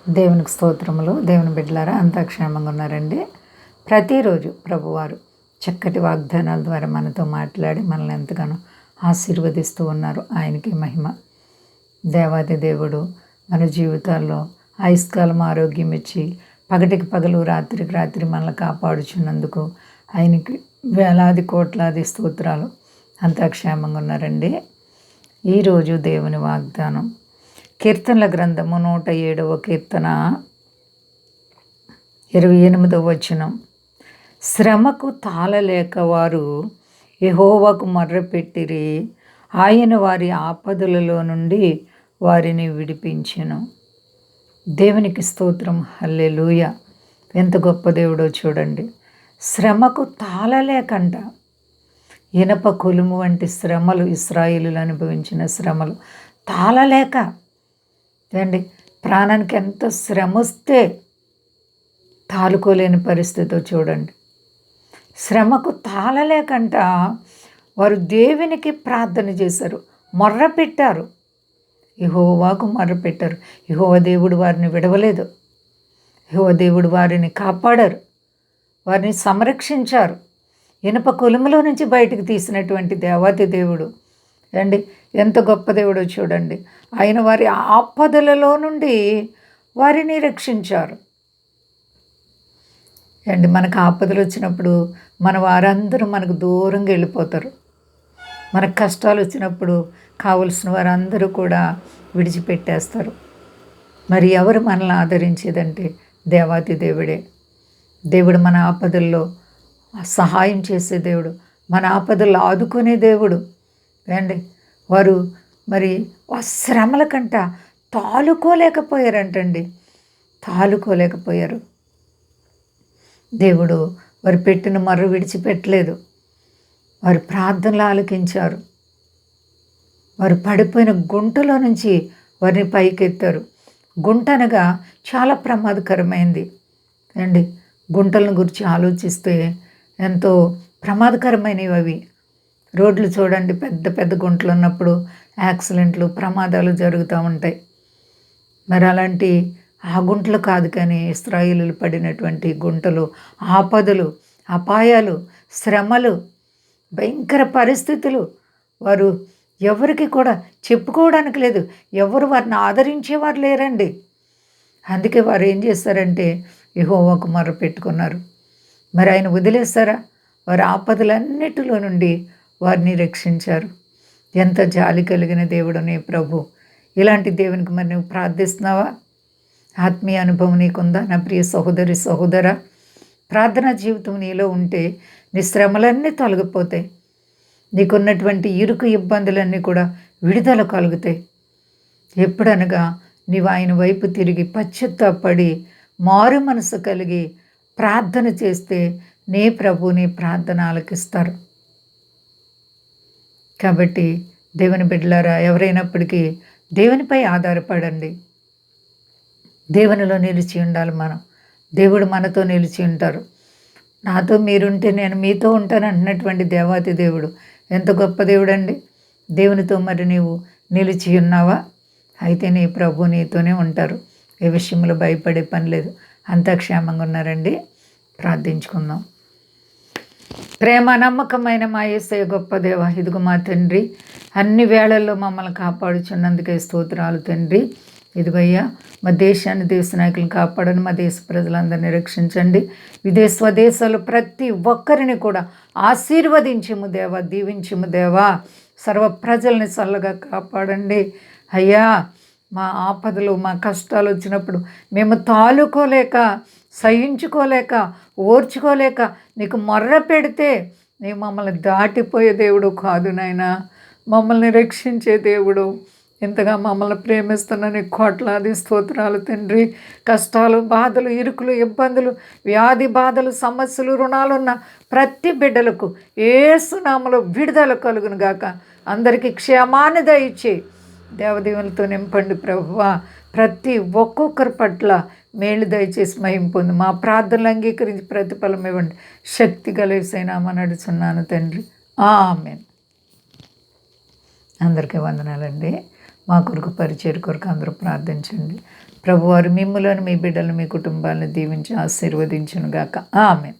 దేవునికి స్తోత్రములు. దేవుని బిడ్డలారా అంతా క్షేమంగా ఉన్నారండి. ప్రతిరోజు ప్రభువారు చక్కటి వాగ్దానాల ద్వారా మనతో మాట్లాడి మనల్ని ఎంతగానో ఆశీర్వదిస్తూ ఉన్నారు. ఆయనకి మహిమ. దేవాది దేవుడు మన జీవితాల్లో ఆయుష్కాలం ఆరోగ్యం ఇచ్చి పగటికి పగలు రాత్రికి రాత్రి మనల్ని కాపాడుచున్నందుకు ఆయనకి వేలాది కోట్లాది స్తోత్రాలు. అంతా క్షేమంగా ఉన్నారండి. ఈరోజు దేవుని వాగ్దానం కీర్తనల గ్రంథము 107వ కీర్తన 28వ వచనం. శ్రమకు తాళలేక వారు యెహోవాకు మొర్రపెట్టిరి, ఆయన వారి ఆపదలలో నుండి వారిని విడిపించెను. దేవునికి స్తోత్రం. హల్లెలూయా. ఎంత గొప్ప దేవుడో చూడండి. శ్రమకు తాళలేకంట. ఇనప కొలుము వంటి శ్రమలు ఇశ్రాయేలులు అనుభవించిన శ్రమలు తాళలేక అండి, ప్రాణానికి ఎంత శ్రమ వస్తే తాలుకోలేని పరిస్థితితో చూడండి. శ్రమకు తాళలేకంట వారు దేవునికి ప్రార్థన చేశారు, మొర్ర పెట్టారు, యెహోవాకు మొర్ర పెట్టారు. యెహోవా దేవుడు వారిని విడవలేదు. యెహోవా దేవుడు వారిని కాపాడారు, వారిని సంరక్షించారు. ఇనుప కొలుములో నుంచి బయటికి తీసినటువంటి దేవాతి దేవుడు అండి, ఎంత గొప్ప దేవుడో చూడండి. ఆయన వారి ఆపదలలో నుండి వారిని రక్షించారు అండి. మనకు ఆపదలు వచ్చినప్పుడు మన వారందరూ మనకు దూరంగా వెళ్ళిపోతారు. మనకు కష్టాలు వచ్చినప్పుడు కావలసిన వారందరూ కూడా విడిచిపెట్టేస్తారు. మరి ఎవరు మనల్ని ఆదరించేదంటే దేవాతి దేవుడే. దేవుడు మన ఆపదల్లో సహాయం చేసే దేవుడు, మన ఆపదల్లో ఆదుకునే దేవుడు అండి. వారు మరి ఆ శ్రమల కంట తాలుకోలేకపోయారంటండి, తాలుకోలేకపోయారు. దేవుడు వారు పెట్టిన మొర్ర విడిచిపెట్టలేదు. వారి ప్రార్థనలు ఆలకించారు. వారు పడిపోయిన గుంటలో నుంచి వారిని పైకెత్తారు. గుంట అనగా చాలా ప్రమాదకరమైంది అండి. గుంటలను గురించి ఆలోచిస్తే ఎంతో ప్రమాదకరమైనవి అవి. రోడ్లు చూడండి, పెద్ద పెద్ద గుంటలు ఉన్నప్పుడు యాక్సిడెంట్లు, ప్రమాదాలు జరుగుతూ ఉంటాయి. మరి అలాంటి ఆ గుంటలు కాదు, కానీ ఇశ్రాయేలీయులు పడినటువంటి గుంటలు, ఆపదలు, అపాయాలు, శ్రమలు, భయంకర పరిస్థితులు వారు ఎవరికి కూడా చెప్పుకోవడానికి లేదు. ఎవరు వారిని ఆదరించేవారు లేరండి. అందుకే వారు ఏం చేస్తారంటే యెహోవాకు మొర్ర పెట్టుకున్నారు. మరి ఆయన వదిలేస్తారా? వారి ఆపదలన్నిటిలో నుండి వారిని రక్షించారు. ఎంత జాలి కలిగిన దేవుడు నీ ప్రభు. ఇలాంటి దేవునికి మరి నువ్వు ప్రార్థిస్తున్నావా? ఆత్మీయ అనుభవం నీకుందా నా ప్రియ సహోదరి సహోదరా? ప్రార్థనా జీవితం నీలో ఉంటే నీ శ్రమలన్నీ తొలగిపోతాయి. నీకున్నటువంటి ఇరుకు ఇబ్బందులన్నీ కూడా విడుదల కలుగుతాయి. ఎప్పుడనగా నీవు ఆయన వైపు తిరిగి పశ్చాత్తాపడి మారు మనసు కలిగి ప్రార్థన చేస్తే నీ ప్రభు నీ ప్రార్థన ఆలకిస్తారు. కాబట్టి దేవుని బిడ్డలారా, ఎవరైనప్పటికీ దేవునిపై ఆధారపడండి. దేవునిలో నిలిచి ఉండాలి మనం. దేవుడు మనతో నిలిచి ఉంటారు. నాతో మీరుంటే నేను మీతో ఉంటాను అంటున్నటువంటి దేవాతి దేవుడు ఎంత గొప్ప దేవుడు అండి. దేవునితో మరి నీవు నిలిచి ఉన్నావా? అయితే నీ ప్రభు నీతోనే ఉంటారు. ఏ విషయంలో భయపడే పని లేదు. అంతా క్షేమంగా ఉన్నారండి. ప్రార్థించుకుందాం. ప్రేమ నమ్మకమైన మా యేసయ్య గొప్ప దేవ, ఇదిగో మా తండ్రి, అన్ని వేళల్లో మమ్మల్ని కాపాడుచున్నందుకే స్తోత్రాలు తండ్రి. ఇదిగయ్యా మా దేశాన్ని, దేశ నాయకులను కాపాడని, మా దేశ ప్రజలందరినీ రక్షించండి. స్వదేశాలు ప్రతి ఒక్కరిని కూడా ఆశీర్వదించము దేవా, దీవించము దేవా. సర్వ ప్రజల్ని చల్లగా కాపాడండి అయ్యా. మా ఆపదలు, మా కష్టాలు వచ్చినప్పుడు మేము తాలుకోలేక, సహించుకోలేక, ఓర్చుకోలేక నీకు మొర్ర పెడితే నీవు మమ్మల్ని దాటిపోయే దేవుడు కాదు నాయనా, మమ్మల్ని రక్షించే దేవుడు. ఇంతగా మమ్మల్ని ప్రేమిస్తున్న నీ కోట్లాది స్తోత్రాలు తండ్రి. కష్టాలు, బాధలు, ఇరుకులు, ఇబ్బందులు, వ్యాధి బాధలు, సమస్యలు, రుణాలున్న ప్రతి బిడ్డలకు యేసు నామములో విడుదల కలుగును గాక. అందరికీ క్షేమాన్ని దయచే దేవదేవులతో నింపండి ప్రభువా. ప్రతి ఒక్కొక్కరి పట్ల మేలు దయచేసి మహిమ పొంది మా ప్రార్థనలు అంగీకరించి ప్రతిఫలం ఇవ్వండి. శక్తి కలిగినామని అడుగుతున్నాను తండ్రి. ఆమేన్. అందరికీ వందనాలండి. మా కొరకు పరిచయం కొరకు అందరూ ప్రార్థించండి. ప్రభువారు మిమ్ములను, మీ బిడ్డలను, మీ కుటుంబాలను దీవించి ఆశీర్వదించునుగాక. ఆమేన్.